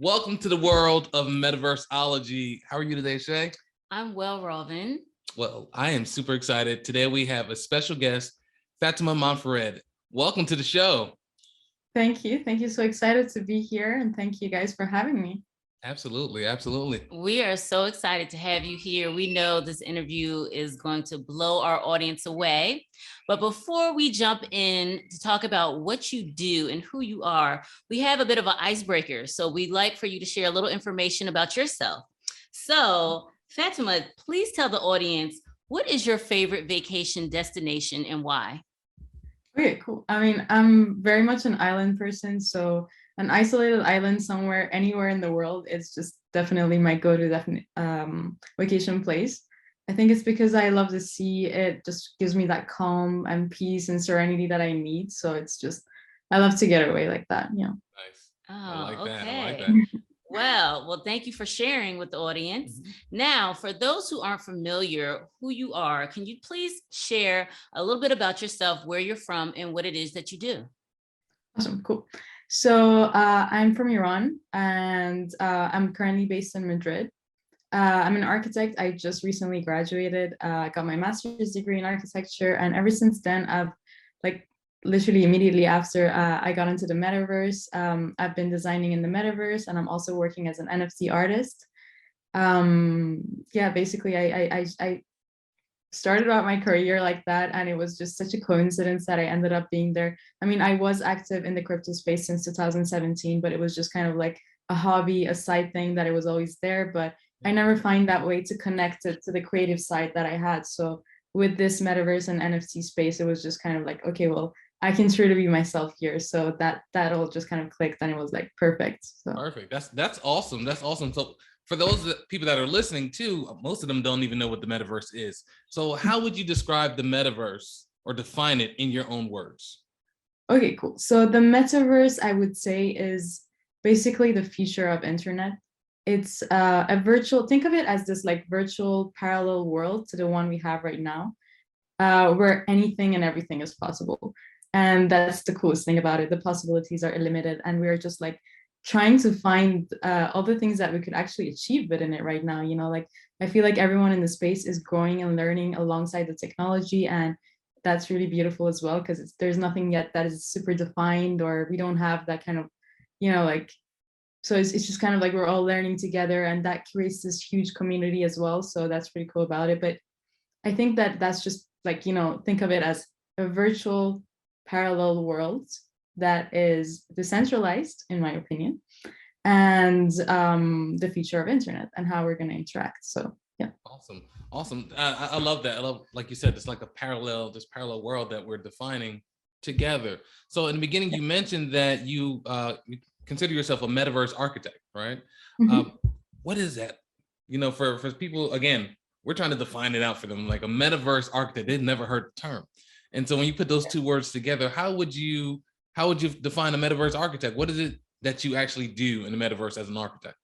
Welcome to the world of Metaverse-ology. How are you today, Shay? I'm well, Robin. Well, I am super excited. Today we have a special guest, Fatemeh Monfared. Welcome to the show. Thank you. Thank you. So excited to be here, and thank you guys for having me. Absolutely, absolutely. We are so excited to have you here. We know this interview is going to blow our audience away. But before we jump in to talk about what you do and who you are, we have a bit of an icebreaker. So we'd like for you to share a little information about yourself. So Fatemeh, please tell the audience, what is your favorite vacation destination and why? Okay, cool. I mean, I'm very much an island person, so an isolated island somewhere, anywhere in the world, is just definitely my go-to vacation place. I think it's because I love the sea. It just gives me that calm and peace and serenity that I need. So it's just, I love to get away like that. Yeah. Nice. Oh, I like okay. that. I like that. Well, thank you for sharing with the audience. Now, for those who aren't familiar who you are, can you please share a little bit about yourself, where you're from, and what it is that you do? Awesome, cool. So I'm from Iran, and I'm currently based in Madrid. I'm an architect. I just recently graduated. I got my master's degree in architecture, and ever since then, I've literally immediately after I got into the metaverse, I've been designing in the metaverse, and I'm also working as an NFT artist. Yeah, basically I started out my career like that, and it was just such a coincidence that I ended up being there. I mean, I was active in the crypto space since 2017, but it was just kind of like a hobby, a side thing that it was always there, but I never find that way to connect it to the creative side that I had. So with this metaverse and NFT space, it was just kind of like, okay, well, I can truly be myself here. So that all just kind of clicked, and it was like perfect. So. Perfect. That's awesome. That's awesome. So for those people that are listening too, most of them don't even know what the metaverse is. So how would you describe the metaverse or define it in your own words? Okay, cool. So the metaverse, I would say, is basically the future of internet. It's a virtual, think of it as this like virtual parallel world to the one we have right now, where anything and everything is possible. And that's the coolest thing about it. The possibilities are illimited, and we're just like trying to find all the things that we could actually achieve within it right now. You know, like I feel like everyone in the space is growing and learning alongside the technology, and that's really beautiful as well, because there's nothing yet that is super defined, or we don't have that kind of, you know, like, so it's just kind of like we're all learning together, and that creates this huge community as well. So that's pretty cool about it. But I think that that's just like, you know, think of it as a virtual parallel world that is decentralized, in my opinion, and the future of internet and how we're going to interact. So yeah. Awesome. I love that. I love, like you said, it's like this parallel world that we're defining together. So in the beginning, you mentioned that you consider yourself a metaverse architect, right? What is that? You know, for people, again, we're trying to define it out for them, like a metaverse architect. They've never heard the term. And so when you put those two words together, how would you define a metaverse architect? What is it that you actually do in the metaverse as an architect?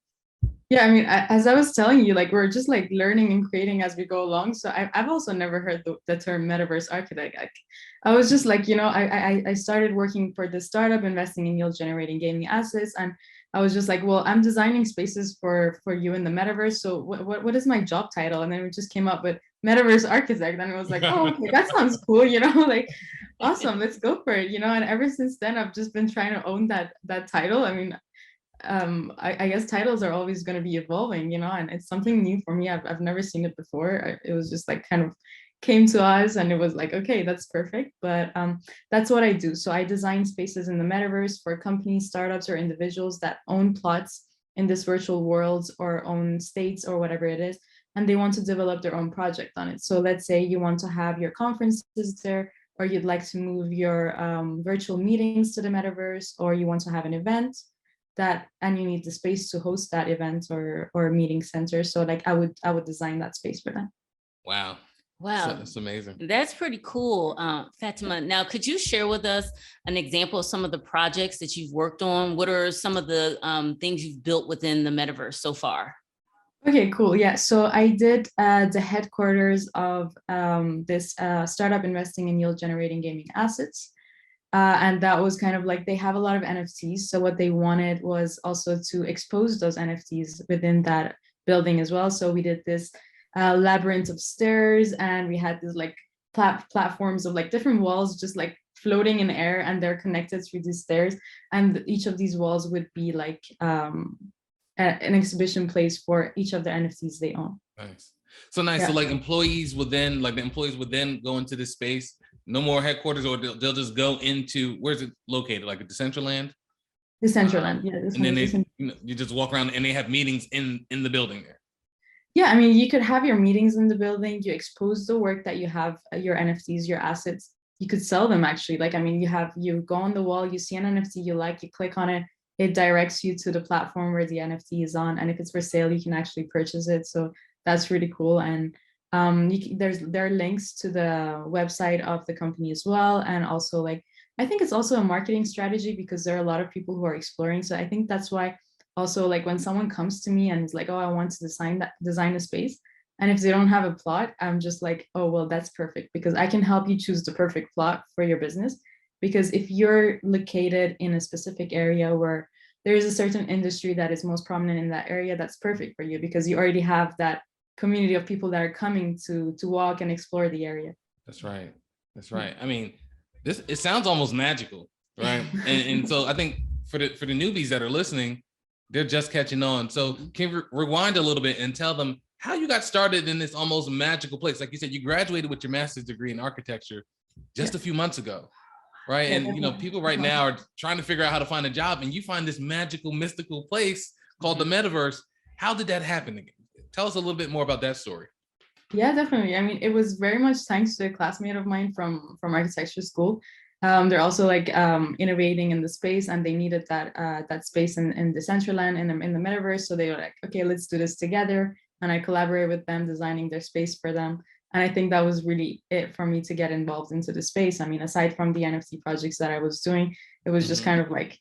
Yeah, I mean, as I was telling you, like we're just like learning and creating as we go along. So I've also never heard the term metaverse architect. I was just like, you know, I started working for this startup, investing in yield generating gaming assets, and I was just like, well, I'm designing spaces for you in the metaverse. So what is my job title? And then we just came up with metaverse architect, and it was like, oh, okay, that sounds cool, you know, like awesome, let's go for it, you know. And ever since then, I've just been trying to own that title. I mean, I guess titles are always going to be evolving, you know, and it's something new for me. I've never seen it before. It was just like kind of came to us, and it was like, okay, that's perfect. But that's what I do. So I design spaces in the metaverse for companies, startups, or individuals that own plots in this virtual world, or own states, or whatever it is, and they want to develop their own project on it. So let's say you want to have your conferences there, or you'd like to move your virtual meetings to the metaverse, or you want to have an event and you need the space to host that event or meeting center. So like I would design that space for them. Wow. That's amazing. That's pretty cool. Fatemeh, now could you share with us an example of some of the projects that you've worked on? What are some of the things you've built within the metaverse so far? Okay, cool. Yeah, so I did the headquarters of this startup investing in yield generating gaming assets. And that was kind of like, they have a lot of NFTs. So what they wanted was also to expose those NFTs within that building as well. So we did this labyrinth of stairs, and we had this like platforms of like different walls just like floating in air, and they're connected through these stairs. And each of these walls would be like an exhibition place for each of the NFTs they own. Nice. So nice. Yeah. So like the employees would then go into this space. No more headquarters, or they'll just go into, where's it located? Like a Decentraland? Decentraland, yeah. And then you just walk around and they have meetings in the building there. Yeah, I mean, you could have your meetings in the building. You expose the work that you have, your NFTs, your assets. You could sell them actually. Like, I mean, you go on the wall, you see an NFT you like, you click on it, it directs you to the platform where the NFT is on. And if it's for sale, you can actually purchase it. So that's really cool. And there are links to the website of the company as well. And also, like, I think it's also a marketing strategy, because there are a lot of people who are exploring. So I think that's why also, like, when someone comes to me and is like, oh, I want to design a space, and if they don't have a plot, I'm just like, oh, well, that's perfect, because I can help you choose the perfect plot for your business. Because if you're located in a specific area where there is a certain industry that is most prominent in that area, that's perfect for you, because you already have that community of people that are coming to walk and explore the area. That's right. That's right. I mean, it sounds almost magical, right? and so I think for the newbies that are listening, they're just catching on. So can you rewind a little bit and tell them how you got started in this almost magical place? Like you said, you graduated with your master's degree in architecture just a few months ago, right? Yeah, and you know, people right now are trying to figure out how to find a job, and you find this magical, mystical place called the Metaverse. How did that happen again? Tell us a little bit more about that story. Yeah, definitely. I mean, it was very much thanks to a classmate of mine from architecture school. They're also like innovating in the space, and they needed that space in Decentraland, in the Metaverse. So they were like, okay, let's do this together. And I collaborated with them, designing their space for them. And I think that was really it for me to get involved into the space. I mean, aside from the NFT projects that I was doing, it was just kind of like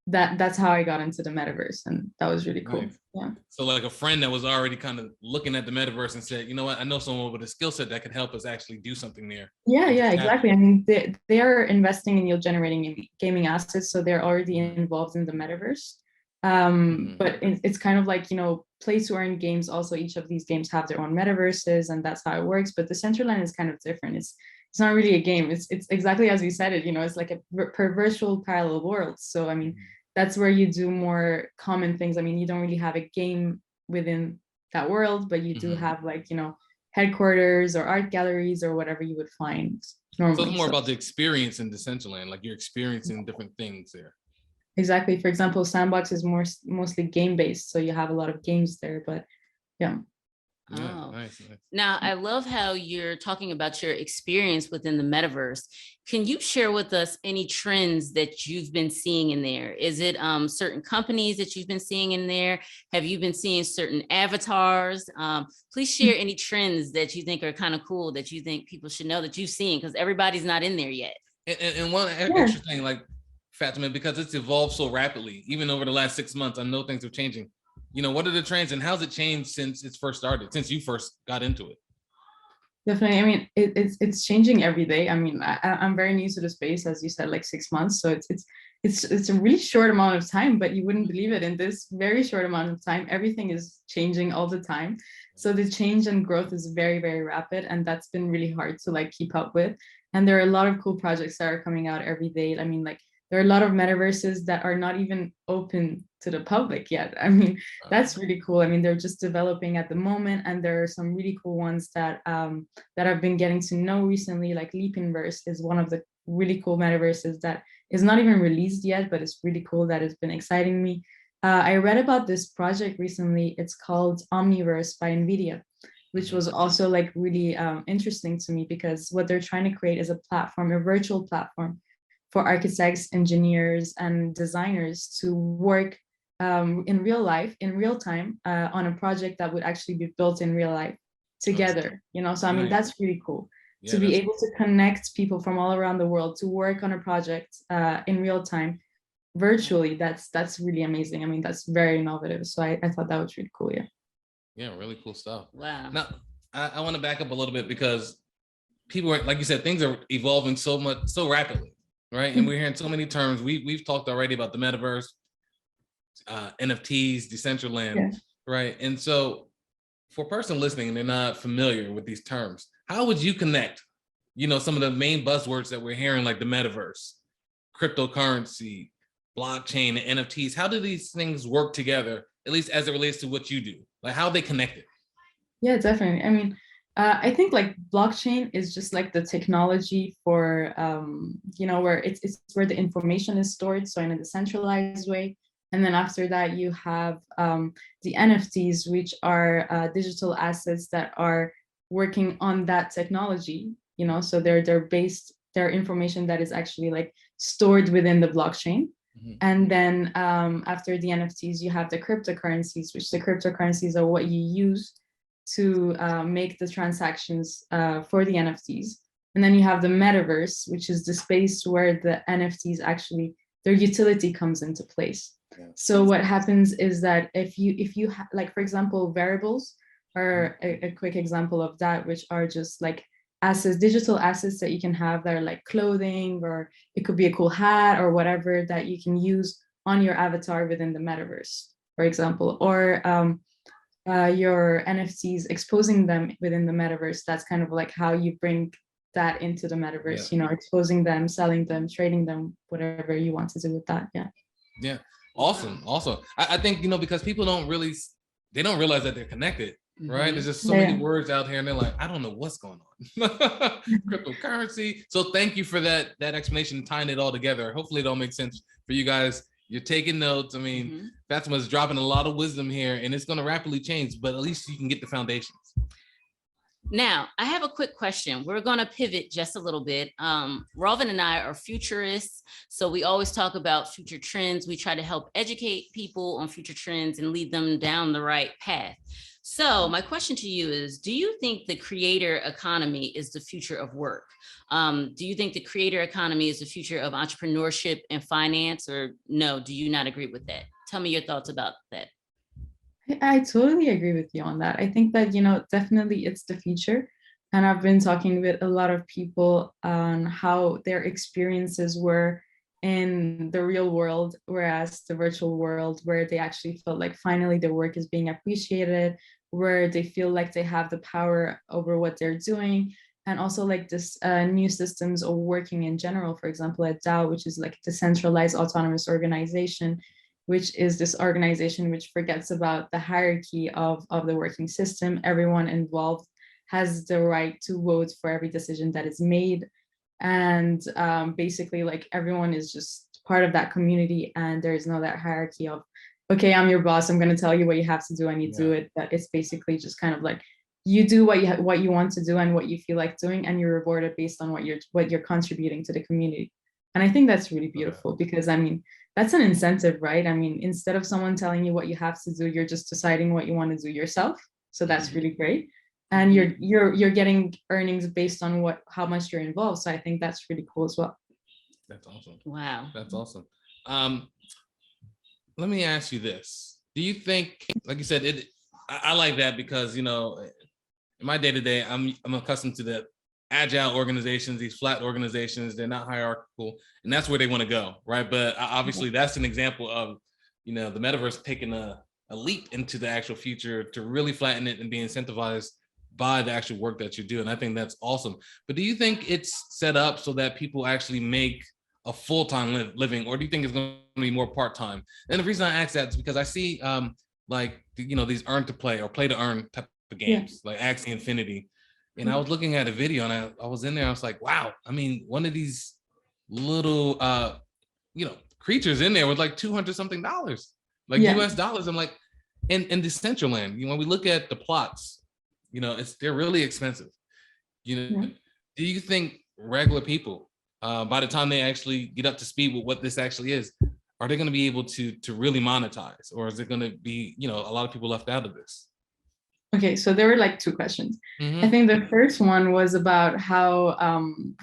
that's how I got into the Metaverse, and that was really cool. Nice. Yeah. So like a friend that was already kind of looking at the Metaverse and said, you know what, I know someone with a skill set that could help us actually do something there. Yeah, exactly. I mean, they are investing in yield generating gaming assets, so they're already involved in the Metaverse. But it's kind of like, you know, play to earn games. Also, each of these games have their own metaverses, and that's how it works. But the Decentraland is kind of different. It's not really a game. It's exactly as we said it. You know, it's like a virtual parallel world. So I mean, that's where you do more common things. I mean, you don't really have a game within that world, but you do have, like, you know, headquarters or art galleries or whatever you would find normally. So it's more about the experience in Decentraland, like you're experiencing different things there. Exactly. For example, Sandbox is mostly game based, so you have a lot of games there. But yeah. Oh, nice. Now I love how you're talking about your experience within the Metaverse. Can you share with us any trends that you've been seeing in there? Is it certain companies that you've been seeing in there? Have you been seeing certain avatars? Please share any trends that you think are kind of cool, that you think people should know that you've seen, because everybody's not in there yet. And one extra thing, like Fatemeh, because it's evolved so rapidly, even over the last 6 months, I know things are changing. You know, what are the trends, and how's it changed since it's first started, since you first got into it? Definitely. I mean, it's changing every day. I mean, I'm very new to the space, as you said, like 6 months. So it's a really short amount of time, but you wouldn't believe it. In this very short amount of time, everything is changing all the time. So the change and growth is very, very rapid, and that's been really hard to like keep up with. And there are a lot of cool projects that are coming out every day. I mean, like, there are a lot of metaverses that are not even open to the public yet. I mean, that's really cool. I mean, they're just developing at the moment, and there are some really cool ones that I've been getting to know recently. Like Leapinverse is one of the really cool metaverses that is not even released yet, but it's really cool. That has been exciting me. I read about this project recently. It's called Omniverse by Nvidia, which was also like really interesting to me, because what they're trying to create is a platform, a virtual platform for architects, engineers, and designers to work in real life, in real time, on a project that would actually be built in real life together. You know, so I mean, that's really cool. Yeah, to be able to connect people from all around the world to work on a project in real time, virtually. That's really amazing. I mean, that's very innovative. So I thought that was really cool. Yeah. Yeah, really cool stuff. Wow. Now, I want to back up a little bit, because people are, like you said, things are evolving so rapidly. right? And we're hearing so many terms. We've talked already about the metaverse, NFTs, Decentraland, Yeah. right? And so for a person listening and they're not familiar with these terms, how would you connect, some of the main buzzwords that we're hearing, like the metaverse, cryptocurrency, blockchain, and NFTs? How do these things work together, at least as it relates to what you do? Like, how are they connected? Yeah, definitely. I mean, I think like blockchain is just like the technology for, where it's where the information is stored, so in a decentralized way. And then after that, you have the NFTs, which are digital assets that are working on that technology. So they're information that is actually like stored within the blockchain. Mhm. And then after the NFTs, you have the cryptocurrencies, which the cryptocurrencies are what you use to make the transactions for the NFTs. And then you have the metaverse, which is the space where the NFTs actually, their utility comes into place. Yeah. So what happens is that if you like, for example, variables are a quick example of that, which are just like assets, digital assets that you can have that are like clothing, or it could be a cool hat or whatever that you can use on your avatar within the metaverse, for example, or your NFTs, exposing them within the metaverse. That's kind of like how you bring that into the metaverse, Yeah. exposing them, selling them, trading them, whatever you want to do with that. Yeah. Yeah. Awesome. I think, because people don't realize that they're connected, right? Mhm. There's just so many words out here and they're like, I don't know what's going on. Cryptocurrency. So thank you for that explanation, tying it all together. Hopefully it all makes sense for you guys. You're taking notes. I mean, Fatemeh's dropping a lot of wisdom here, and it's going to rapidly change, but at least you can get the foundations. Now, I have a quick question. We're going to pivot just a little bit. Rovin and I are futurists, so we always talk about future trends. We try to help educate people on future trends and lead them down the right path. So my question to you is, do you think the creator economy is the future of work? Do you think the creator economy is the future of entrepreneurship and finance, or no, do you not agree with that? Tell me your thoughts about that. I totally agree with you on that. I think that, definitely it's the future. And I've been talking with a lot of people on how their experiences were in the real world, whereas the virtual world, where they actually felt like finally their work is being appreciated, where they feel like they have the power over what they're doing. And also like this new systems of working in general, for example, at DAO, which is like decentralized autonomous organization, which is this organization which forgets about the hierarchy of the working system. Everyone involved has the right to vote for every decision that is made. And basically like everyone is just part of that community, and there is no that hierarchy of, okay, I'm your boss, I'm going to tell you what you have to do and you do it. But it's basically just kind of like, you do what you want to do and what you feel like doing, and you're rewarded based on what you're contributing to the community. And I think that's really beautiful, because I mean, that's an incentive, right? I mean, instead of someone telling you what you have to do, you're just deciding what you want to do yourself. So that's really great. And you're getting earnings based on how much you're involved. So I think that's really cool as well. That's awesome. Wow. That's awesome. Let me ask you this. Do you think, like you said, I like that because, in my day-to-day, I'm accustomed to the agile organizations, these flat organizations. They're not hierarchical, and that's where they want to go, right? But obviously that's an example of, the metaverse taking a leap into the actual future to really flatten it and be incentivized by the actual work that you do. And I think that's awesome. But do you think it's set up so that people actually make a full-time living, or do you think it's going to be more part-time? And the reason I ask that is because I see these earn to play or play to earn type of games, like Axie Infinity. And I was looking at a video, and I was in there, I was like, wow, I mean, one of these little creatures in there with like $200 something, like US dollars. I'm like, in Decentraland, when we look at the plots, they're really expensive. Do you think regular people, by the time they actually get up to speed with what this actually is, are they going to be able to really monetize, or is it going to be, a lot of people left out of this? Okay, so there were like two questions. I think the first one was about how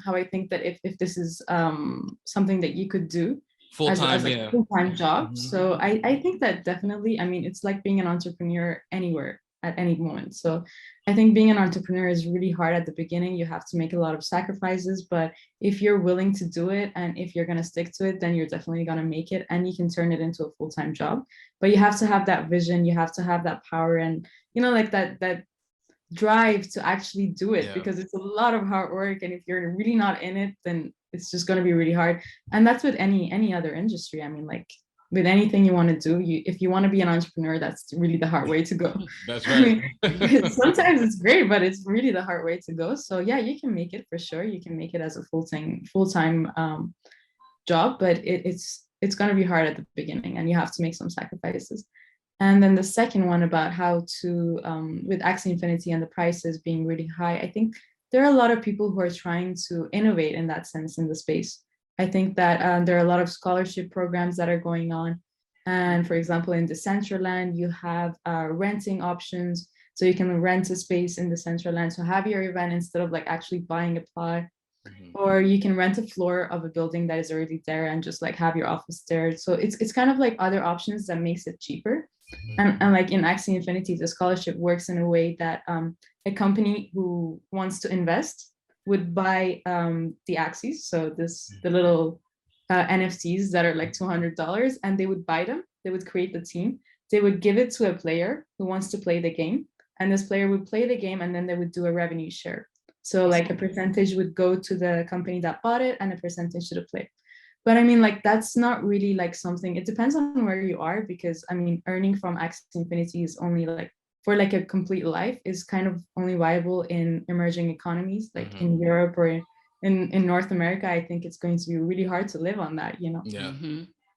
I think that if this is something that you could do full-time, as a full-time job. So I think that definitely, I mean, it's like being an entrepreneur anywhere. at any moment. So I think being an entrepreneur is really hard at the beginning. You have to make a lot of sacrifices, but if you're willing to do it and if you're going to stick to it, then you're definitely going to make it and you can turn it into a full-time job. But you have to have that vision, you have to have that power and, you know, like that drive to actually do it, because it's a lot of hard work. And if you're really not in it, then it's just going to be really hard. And that's with any other industry. I mean, like with anything you want to do, if you want to be an entrepreneur, that's really the hard way to go. That's right. I mean, sometimes it's great, but it's really the hard way to go. So yeah, you can make it for sure. You can make it as a full-time job, but it's going to be hard at the beginning and you have to make some sacrifices. And then the second one about how to, with Axie Infinity and the prices being really high, I think there are a lot of people who are trying to innovate in that sense in the space. I think that there are a lot of scholarship programs that are going on. And for example, in Decentraland, you have renting options. So you can rent a space in Decentraland to have your event instead of like actually buying a plot. Or you can rent a floor of a building that is already there and just like have your office there. So it's kind of like other options that makes it cheaper. And like in Axie Infinity, the scholarship works in a way that a company who wants to invest would buy the Axies, so the little NFTs that are like $200, and they would buy them. They would create the team. They would give it to a player who wants to play the game, and this player would play the game, and then they would do a revenue share. So like a percentage would go to the company that bought it, and a percentage to the player. But I mean, like, that's not really like something, it depends on where you are, because I mean, earning from Axie Infinity is only like, for like a complete life, is kind of only viable in emerging economies, like in Europe or in North America. I think it's going to be really hard to live on that, you know? Yeah.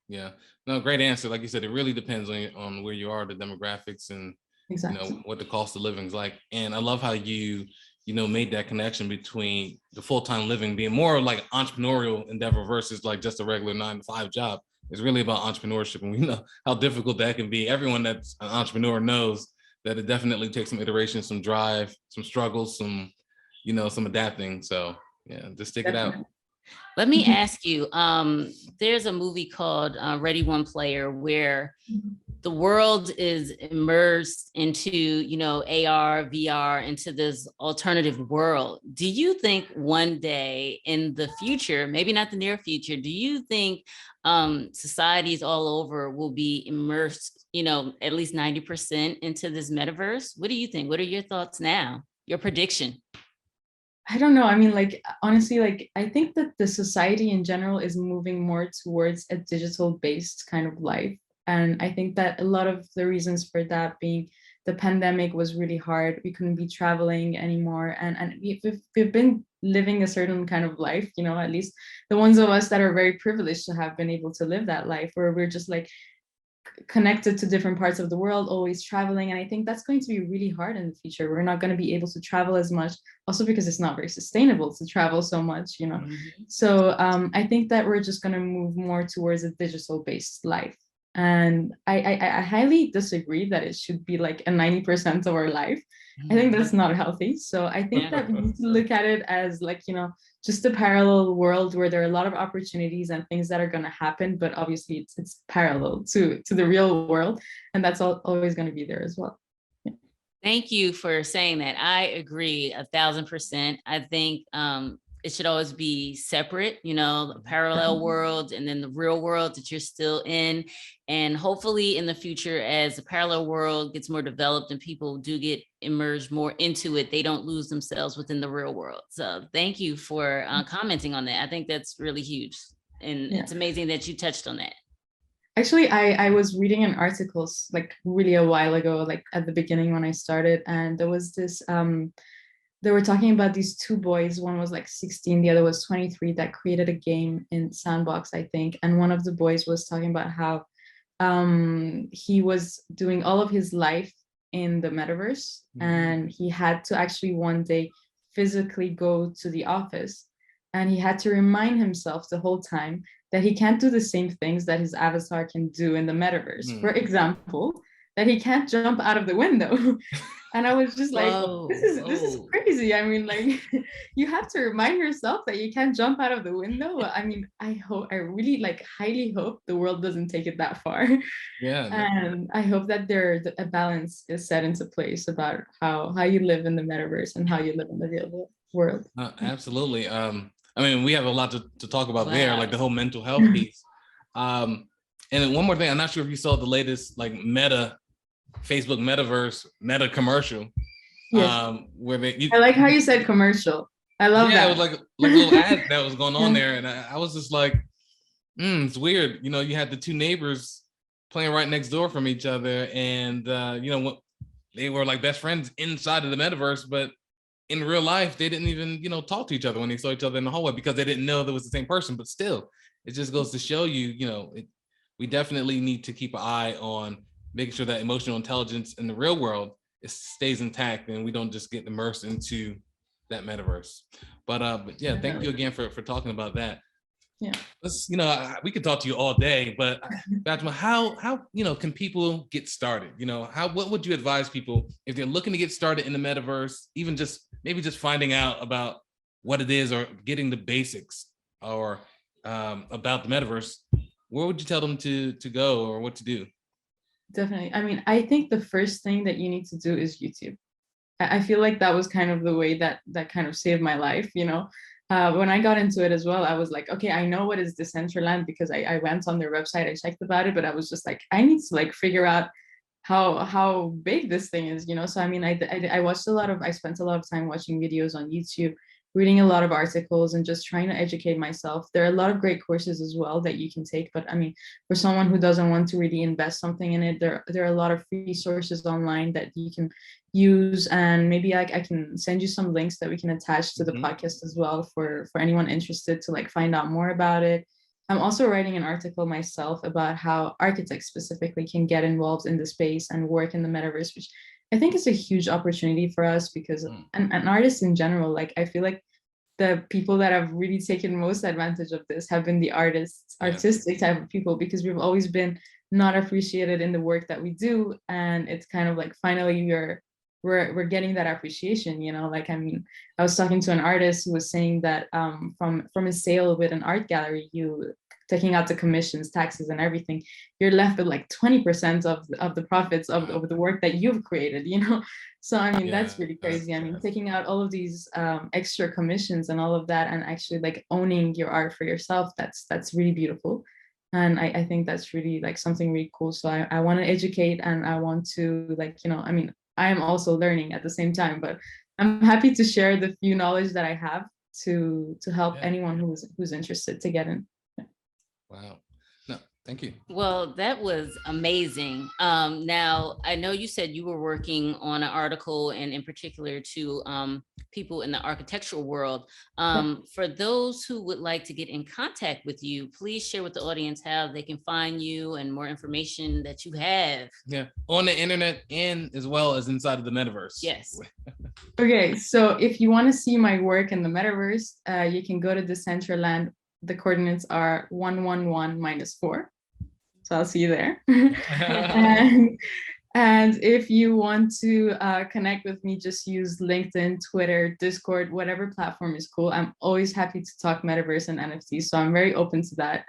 Yeah. No, great answer. Like you said, it really depends on where you are, the demographics, and Exactly. you know, what the cost of living is like. And I love how you made that connection between the full-time living being more like entrepreneurial endeavor versus like just a regular 9-to-5 job. It's really about entrepreneurship, and we know how difficult that can be. Everyone that's an entrepreneur knows that it definitely takes some iteration, some drive, some struggles, some adapting. So yeah, just stick it out. Let me ask you, there's a movie called Ready One Player where the world is immersed into, AR, VR, into this alternative world. Do you think one day in the future, maybe not the near future, do you think societies all over will be immersed, at least 90% into this metaverse? What do you think? What are your thoughts now? Your prediction? I don't know. I mean, like, honestly, like, I think that the society in general is moving more towards a digital-based kind of life. And I think that a lot of the reasons for that being the pandemic was really hard. We couldn't be traveling anymore. And we've been living a certain kind of life, at least the ones of us that are very privileged to have been able to live that life, where we're just like connected to different parts of the world, always traveling. And I think that's going to be really hard in the future. We're not going to be able to travel as much, also because it's not very sustainable to travel so much, So I think that we're just going to move more towards a digital-based life. And I highly disagree that it should be like a 90% of our life. I think that's not healthy. So I think that we need to look at it as like, just a parallel world where there are a lot of opportunities and things that are going to happen, but obviously it's parallel to the real world, and that's always going to be there as well. Yeah. Thank you for saying that. I agree 1,000%. I think it should always be separate, the parallel world and then the real world that you're still in. And hopefully in the future, as the parallel world gets more developed and people do get immersed more into it, they don't lose themselves within the real world. So thank you for commenting on that. I think that's really huge. And it's amazing that you touched on that. Actually, I was reading an article like really a while ago, like at the beginning when I started, and there was this, they were talking about these two boys. One was like 16, the other was 23, that created a game in Sandbox, I think. And one of the boys was talking about how he was doing all of his life in the metaverse, and he had to actually one day physically go to the office, and he had to remind himself the whole time that he can't do the same things that his avatar can do in the metaverse. For example, that he can't jump out of the window. And I was just like, Whoa, this is whoa. crazy. I mean, like, you have to remind yourself that you can't jump out of the window. I mean, I really like highly hope the world doesn't take it that far. Yeah. And I hope that a balance is set into place about how you live in the metaverse and how you live in the real world. Absolutely. I mean, we have a lot to talk about there, like the Wow. whole mental health piece. And then one more thing, I'm not sure if you saw the latest like Facebook Metaverse Meta commercial. Yes. Where I like how you said commercial. I love yeah, that. it was like a little ad that was going on there, and I was just like, it's weird. You know, you had the two neighbors playing right next door from each other, and you know, they were like best friends inside of the metaverse, but in real life, they didn't even, you know, talk to each other when they saw each other in the hallway because they didn't know there was the same person. But still, it just goes to show you, you know, we definitely need to keep an eye on making sure that emotional intelligence in the real world stays intact and we don't just get immersed into that metaverse. But yeah, thank you again for talking about that. Yeah. Let's, you know, we could talk to you all day, but Fatemeh, how you know, can people get started? You know, what would you advise people if they're looking to get started in the metaverse, even just maybe just finding out about what it is or getting the basics or about the metaverse? Where would you tell them to go or what to do? Definitely. I mean, I think the first thing that you need to do is YouTube. I feel like that was kind of the way that kind of saved my life, you know. When I got into it as well, I was like, okay, I know what is Decentraland because I went on their website, I checked about it, but I was just like, I need to like figure out how big this thing is, you know. So I mean, I watched I spent a lot of time watching videos on YouTube, reading a lot of articles and just trying to educate myself. There are a lot of great courses as well that you can take, but I mean, for someone who doesn't want to really invest something in it, there are a lot of free sources online that you can use, and maybe I can send you some links that we can attach to the podcast as well for anyone interested to like find out more about it. I'm also writing an article myself about how architects specifically can get involved in the space and work in the metaverse, which I think is a huge opportunity for us because and artists in general, like I feel like the people that have really taken most advantage of this have been the artists, artistic type of people, because we've always been not appreciated in the work that we do. And it's kind of like finally we're getting that appreciation, you know. Like, I mean, I was talking to an artist who was saying that from a sale with an art gallery, you taking out the commissions, taxes and everything, you're left with like 20% of the profits of the work that you've created, you know. So I mean, that's really crazy. I mean, taking out all of these extra commissions and all of that and actually like owning your art for yourself, that's really beautiful. And I think that's really like something really cool. So I want to educate and I want to, like, you know, I mean, I am also learning at the same time, but I'm happy to share the few knowledge that I have to help anyone who's interested to get in. Wow. No, thank you. Well, that was amazing. Now, I know you said you were working on an article and in particular to people in the architectural world. For those who would like to get in contact with you, please share with the audience how they can find you and more information that you have. Yeah, on the internet and as well as inside of the metaverse. Yes. Okay, so if you want to see my work in the metaverse, you can go to Decentraland. The coordinates are 111 - 4. So I'll see you there. and if you want to connect with me, just use LinkedIn, Twitter, Discord, whatever platform is cool. I'm always happy to talk metaverse and NFT. So I'm very open to that.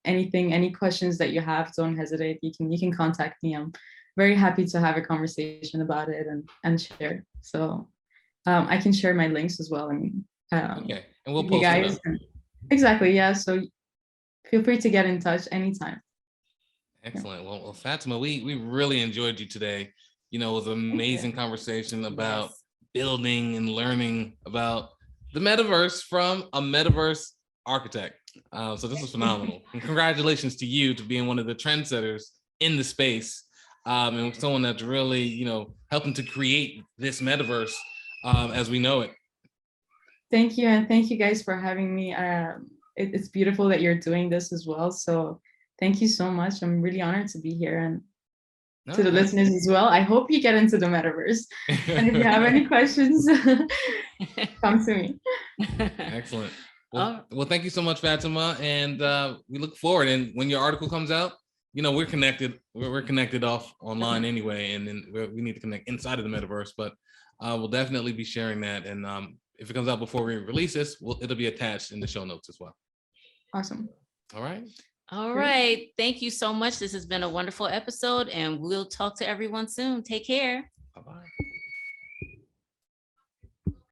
Any questions that you have, don't hesitate. You can contact me. I'm very happy to have a conversation about it and share. So I can share my links as well. I mean, okay, and we'll post you guys. Exactly. Yeah. So feel free to get in touch anytime. Excellent. Well, Fatemeh, we really enjoyed you today. You know, it was an amazing conversation about building and learning about the metaverse from a metaverse architect. So this was phenomenal. And congratulations to you to being one of the trendsetters in the space, and someone that's really, you know, helping to create this metaverse as we know it. Thank you. And thank you guys for having me. It's beautiful that you're doing this as well. So thank you so much. I'm really honored to be here, and to the listeners as well. I hope you get into the metaverse. And if you have any questions, come to me. Excellent. Well, thank you so much, Fatemeh. And we look forward. And when your article comes out, we're connected. We're connected off online anyway, and then we need to connect inside of the metaverse. But we'll definitely be sharing that. And if it comes out before we release this, it'll be attached in the show notes as well. Awesome. All right. All right. Thank you so much. This has been a wonderful episode, and we'll talk to everyone soon. Take care. Bye-bye.